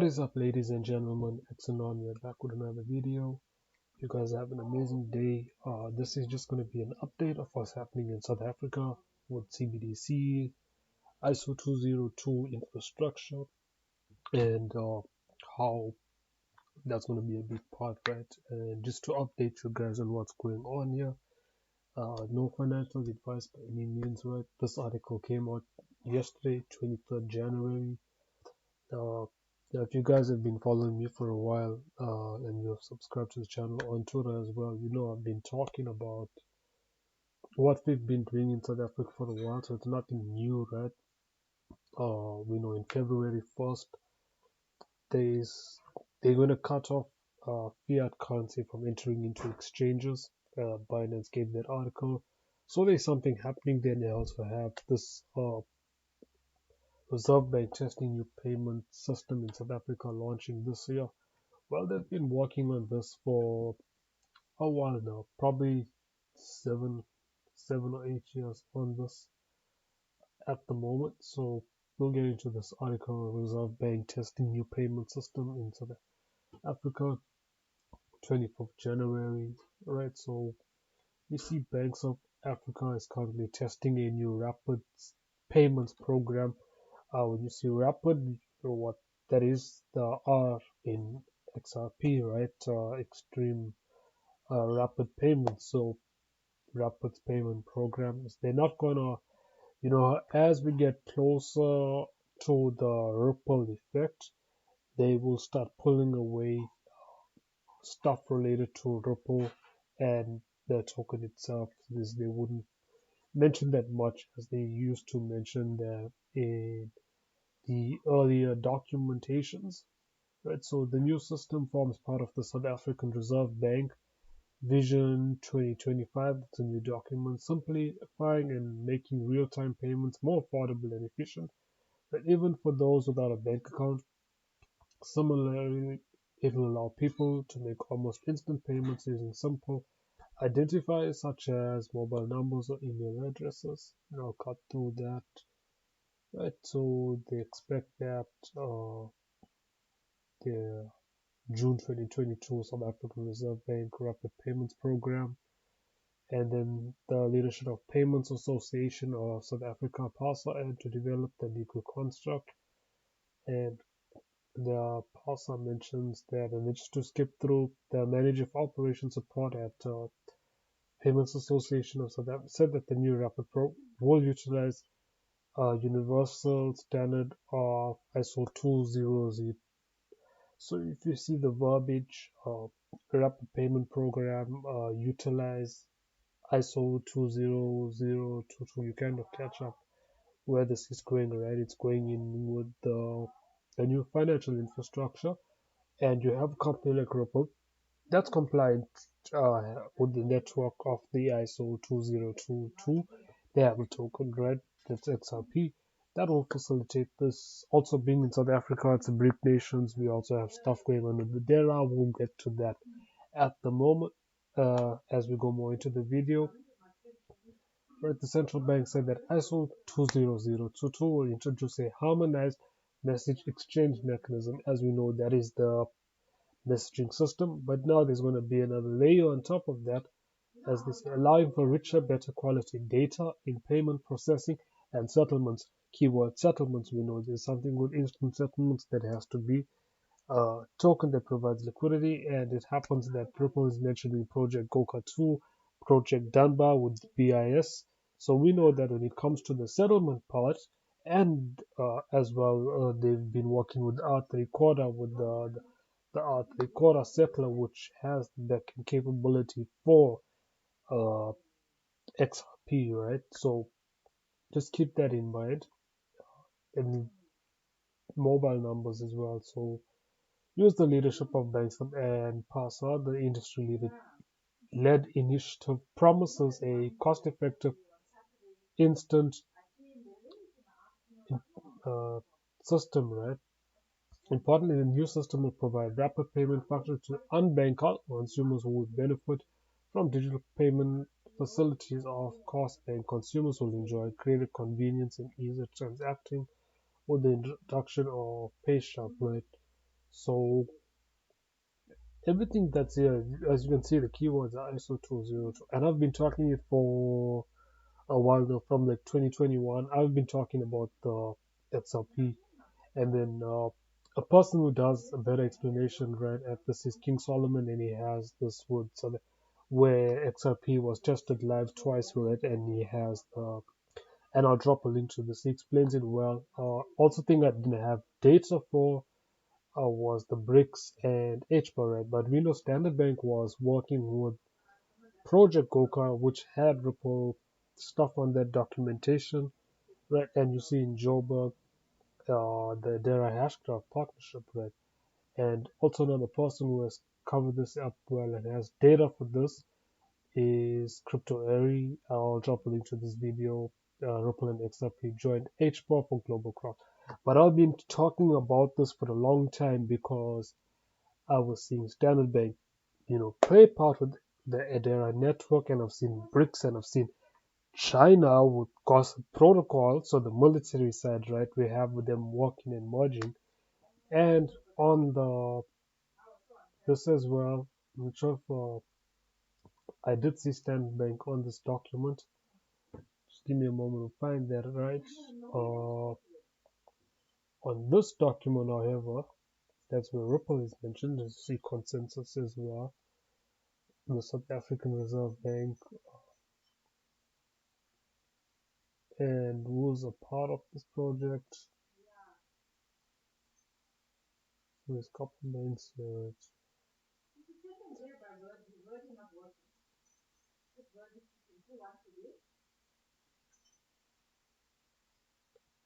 What is up, ladies and gentlemen? It's Anon. We're back with another video. You guys have an amazing day. This is just going to be an update of what's happening in South Africa with CBDC, ISO 202 infrastructure, and how that's going to be a big part, right? And just to update you guys on what's going on here. No financial advice by any means, right? This article came out yesterday, 23rd January. Uh, if you guys have been following me for a while and you have subscribed to the channel on Twitter as well, you know I've been talking about what we've been doing in South Africa for a while, so it's nothing new, right? We know in February 1st, they're going to cut off fiat currency from entering into exchanges. Binance gave that article. So there's something happening there. They also have this Reserve Bank testing new payment system in South Africa launching this year. Well, they've been working on this for a while now, probably seven or 8 years on this at the moment. So we'll get into this article. Reserve Bank testing new payment system in South Africa, 24th January. Right. So you see, Banks of Africa is currently testing a new rapid payments program. When you see rapid, you know what that is, the R in XRP, right? Extreme rapid payments. So rapid payment programs, they're not gonna, as we get closer to the ripple effect, they will start pulling away stuff related to ripple and the token itself. This they wouldn't mention that much as they used to mention that in the earlier documentations. Right, so the new system forms part of the South African Reserve Bank Vision 2025. That's a new document simplifying and making real-time payments more affordable and efficient, but even for those without a bank account. Similarly, it will allow people to make almost instant payments using simple identifiers such as mobile numbers or email addresses. And I'll cut through that. Right, so they expect that the June 2022 South African Reserve Bank Rapid Payments Program, and then the Leadership of Payments Association of South Africa, PASA, to develop the legal construct. And the PASA mentions that, and just to skip through, the Manager of Operations Support at Payments Association of South Africa said that the new Rapid Pro will utilize a universal standard of ISO 200. So if you see the verbiage, rapid payment program, utilize ISO 20022, you kind of catch up where this is going, right? It's going in with the new financial infrastructure, and you have a company like Ripple that's compliant with the network of the ISO 2022. They have a token, right? That's XRP. That will facilitate this. Also, being in South Africa, it's a BRIC nations. We also have stuff going on with the DERA. We'll get to that at the moment as we go more into the video. Right, the central bank said that ISO 20022 will introduce a harmonized message exchange mechanism. As we know, that is the messaging system, but now there's going to be another layer on top of that, as they say, allowing for richer, better quality data in payment processing and settlements. Keyword settlements, we know there's something with instant settlements that has to be a token that provides liquidity, and it happens that Ripple is mentioned in Project Goka 2, Project Dunbar with BIS. So we know that when it comes to the settlement part, and as well, they've been working with R3 Quarter with the R3 Quarter settler, which has the backing capability for XRP, right? So just keep that in mind, and mobile numbers as well. So use the leadership of banks and PASA, the industry led initiative, promises a cost-effective, instant system, right? Importantly, the new system will provide rapid payment functions to unbanked consumers who would benefit from digital payment facilities. Of course, bank consumers will enjoy greater convenience and ease of transacting with the introduction of PayShap, right? So everything that's here, as you can see, the keywords are ISO 202, and I've been talking it for a while now, from like 2021. I've been talking about the XRP, and then a person who does a better explanation, right? At this is King Solomon, and he has this word so that where XRP was tested live twice, right? And he has and I'll drop a link to this. He explains it well. Also, thing I didn't have data for was the BRICS and HBAR, right? But we know Standard Bank was working with Project Goka, which had Ripple stuff on that documentation, right? And you see in Joburg, the Dera Hashgraph partnership, right? And also another person who has covered this up well and has data for this is Crypto Airy. I'll drop a link to this video. Ripple and XRP joined HBAR for Global Crowd. But I've been talking about this for a long time because I was seeing Standard Bank, play part with the Adera network, and I've seen BRICS, and I've seen China with Gossip Protocol, so the military side, right? We have with them working and merging, and on the this as well, which of I did see Standard Bank on this document. Just give me a moment to find that, right? On this document, however, that's where Ripple is mentioned. You see consensus as well. The South African Reserve Bank, and who's a part of this project. There's a couple banks here.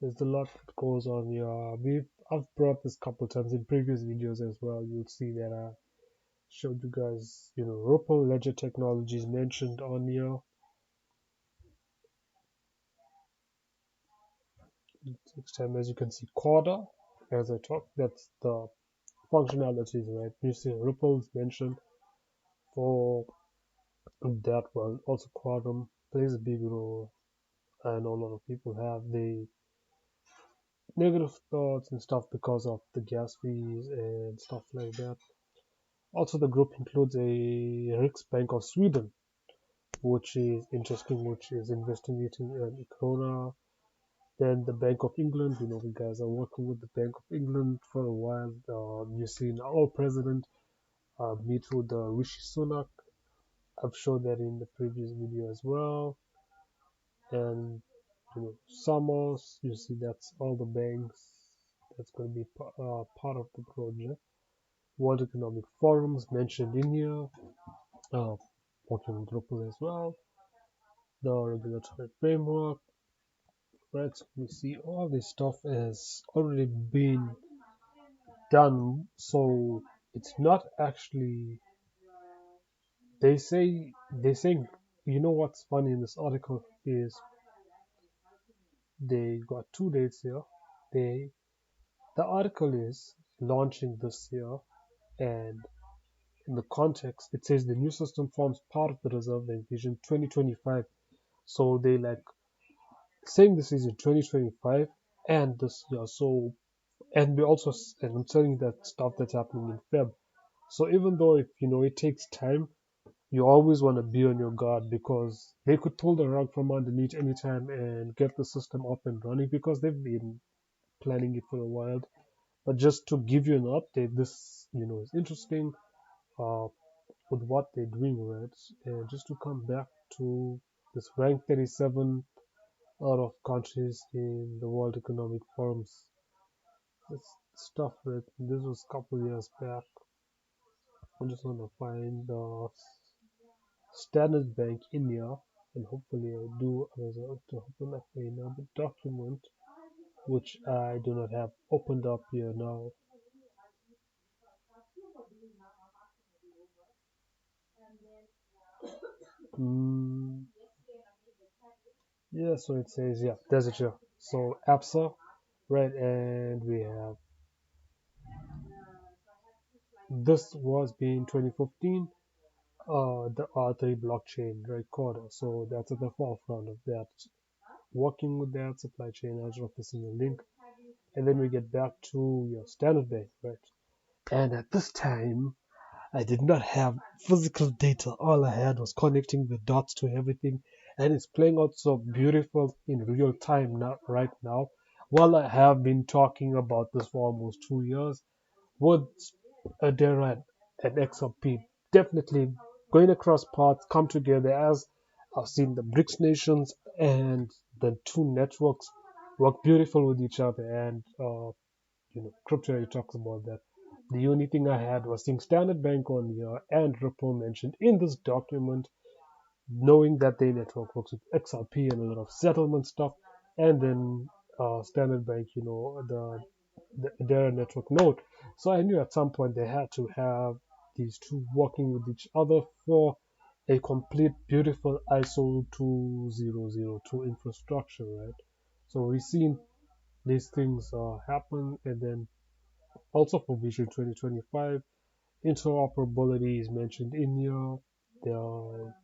There's a lot that goes on here. I've brought this a couple times in previous videos as well. You'll see that I showed you guys, Ripple Ledger Technologies mentioned on here. Next time, as you can see, Corda, as I talk, that's the functionalities, right? You see Ripple's mentioned for that one. Also, Quantum plays a big role. I know a lot of people have the negative thoughts and stuff because of the gas fees and stuff like that. Also, the group includes a Riksbank of Sweden, which is interesting, which is investigating Corona. Then the Bank of England, we guys are working with the Bank of England for a while. You've seen our president meet with Rishi Sunak. I've shown that in the previous video as well. And Samos, you see that's all the banks that's going to be part of the project. World Economic Forums mentioned in here, working with Ripple as well. The regulatory framework, right? So we see all this stuff has already been done, so it's not actually. They say what's funny in this article is they got two dates here. The article is launching this year, and in the context it says the new system forms part of the Reserve Bank Vision 2025. So they like saying this is in 2025 and this year. So and we also and I'm telling you that stuff that's happening in Feb. So even though if it takes time, you always want to be on your guard because they could pull the rug from underneath anytime and get the system up and running because they've been planning it for a while. But just to give you an update, this is interesting uh, with what they're doing, right? And just to come back to this rank 37 out of countries in the World Economic Forums. This stuff, right? This was a couple years back. I just want to find the Standard Bank India, and hopefully I do a result to open up another document which I do not have opened up here now. Mm, yeah, so it says, yeah, there's it here. So APSA, right, and we have this was being 2015, the R3 blockchain recorder. So that's at the forefront of that, working with that supply chain. I'll drop this in the link, and then we get back to your Standard Bank, right? And at this time, I did not have physical data. All I had was connecting the dots to everything, and it's playing out so beautiful in real time now, right now. While I have been talking about this for almost 2 years, would Adera and XRP definitely going across paths come together as I've seen the BRICS nations and the two networks work beautiful with each other, and crypto talks about that. The only thing I had was seeing Standard Bank on here and Ripple mentioned in this document, knowing that their network works with XRP and a lot of settlement stuff, and then Standard Bank, their network node. So I knew at some point they had to have these two working with each other for a complete, beautiful ISO 2002 infrastructure, right? So we've seen these things happen, and then also for Vision 2025, interoperability is mentioned in here. There,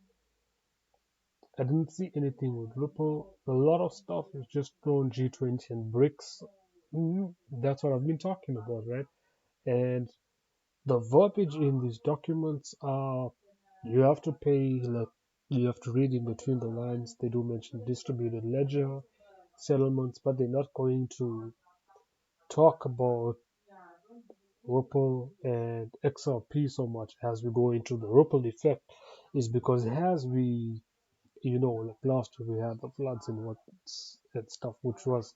I didn't see anything with Ripple. A lot of stuff is just thrown G20 and BRICS. That's what I've been talking about, right? And the verbiage in these documents are you have to pay, like, you have to read in between the lines. They do mention distributed ledger settlements, but they're not going to talk about Ripple and XRP so much as we go into the Ripple effect, is because as we, like last year we had the floods and stuff, which was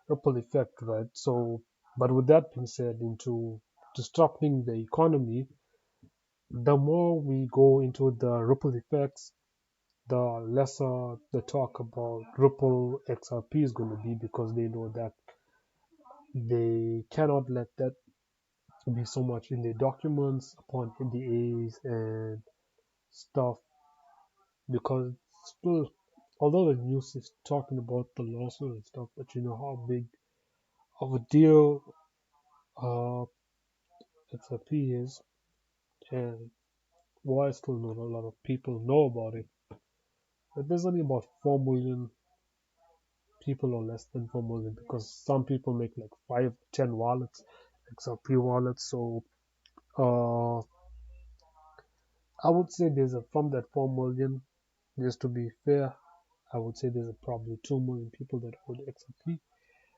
Ripple effect, right? So, but with that being said, into disrupting the economy, the more we go into the ripple effects, the lesser the talk about Ripple XRP is going to be, because they know that they cannot let that be so much in their documents upon NDAs and stuff, because still, although the news is talking about the lawsuit and stuff, but you know how big of a deal uh, XRP is, and why still not a lot of people know about it. But there's only about 4 million people, or less than 4 million, because some people make like 5, 10 wallets, XRP wallets. So uh, I would say from that 4 million, just to be fair, I would say there's probably 2 million people that hold XRP.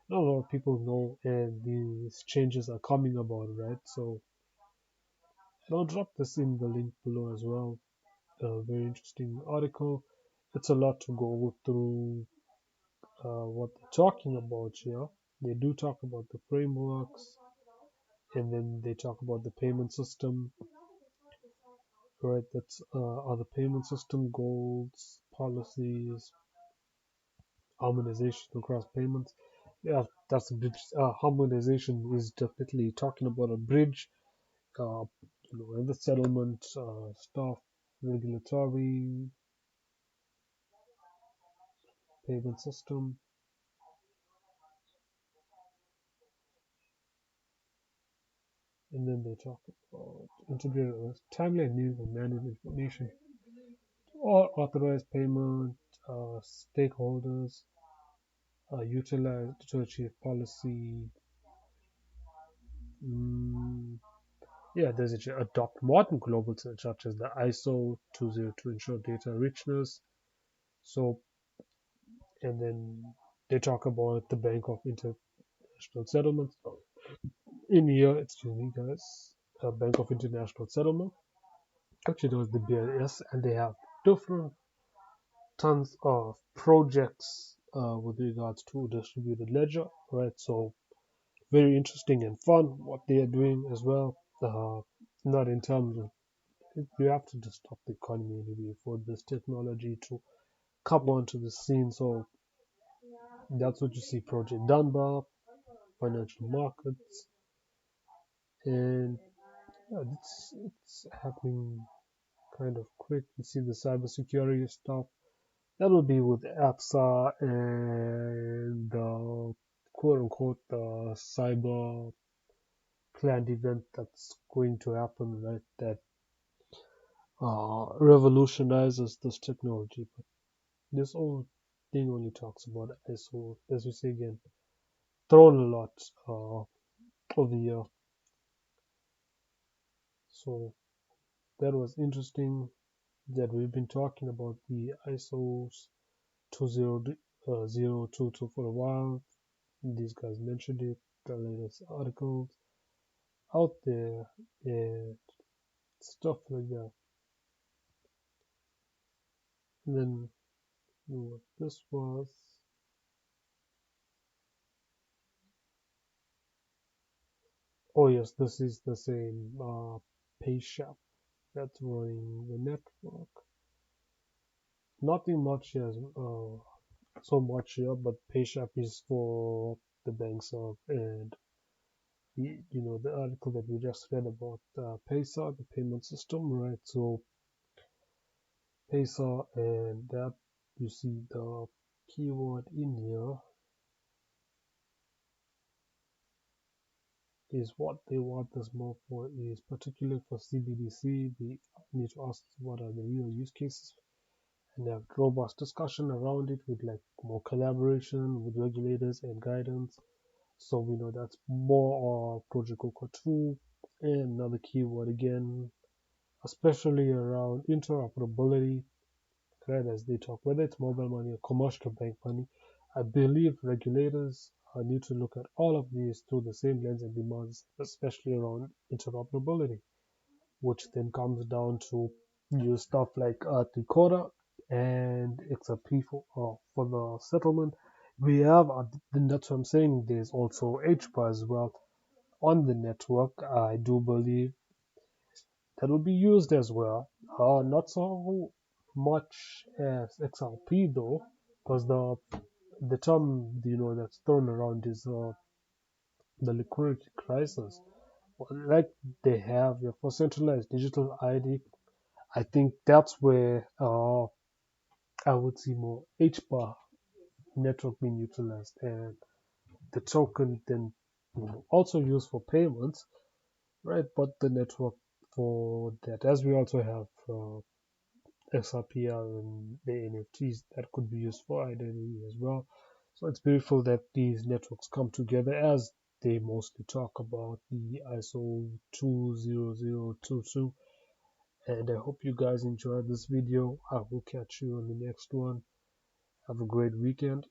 Not a lot of people know, and these changes are coming about, right? So I'll drop this in the link below as well. A very interesting article. It's a lot to go through what they're talking about here. They do talk about the frameworks, and then they talk about the payment system, right? That's other payment system goals, policies, harmonization across payments. Yeah, that's a bridge. Harmonization is definitely talking about a bridge, uh, and the settlement stuff, regulatory, payment system, and then they talk about integrated timeline news and manage information, or authorized payment, stakeholders utilized to achieve policy. Mm, yeah, there's adopt modern global standards such as the ISO 20 to ensure data richness. So, and then they talk about the Bank of International Settlements. In here, excuse me, guys, Bank of International Settlement. Actually, there was the BIS, and they have different tons of projects with regards to distributed ledger, right? So very interesting and fun what they are doing as well. Not in terms of you have to disrupt the economy anyway for this technology to come onto the scene. So that's what you see. Project Dunbar, financial markets, and yeah, it's happening kind of quick. You see the cybersecurity stuff. That will be with APSA and the quote unquote cyber planned event that's going to happen, right? That revolutionizes this technology. But this whole thing only talks about ISO, as we say again, thrown a lot of the year. So that was interesting that we've been talking about the ISOs 20022 for a while. These guys mentioned it, the latest articles out there and stuff like that. And then what this was, oh yes, this is the same PayShap that's running the network. Nothing much has so much here, but PayShap is for the banks of, and the article that we just read about Paysa, the payment system, right? So Paysa, and that you see the keyword in here is what they want this more for, is particularly for CBDC. We need to ask what are the real use cases and have robust discussion around it with like more collaboration with regulators and guidance. So we know that's more of Project Cocoa 2. And another keyword again, especially around interoperability, right? As they talk, whether it's mobile money or commercial bank money, I believe regulators need to look at all of these through the same lens and demands, especially around interoperability, which then comes down to use stuff like Decoder and XRP for the settlement. We have, and that's what I'm saying, there's also HBAR as well on the network. I do believe that will be used as well. Not so much as XRP though, because the term that's thrown around is the liquidity crisis. Like they have for centralized digital ID, I think that's where I would see more HBAR network being utilized, and the token then also used for payments, right? But the network for that, as we also have XRP and the NFTs that could be used for identity as well. So it's beautiful that these networks come together as they mostly talk about the ISO 20022. And I hope you guys enjoyed this video. I will catch you on the next one. Have a great weekend.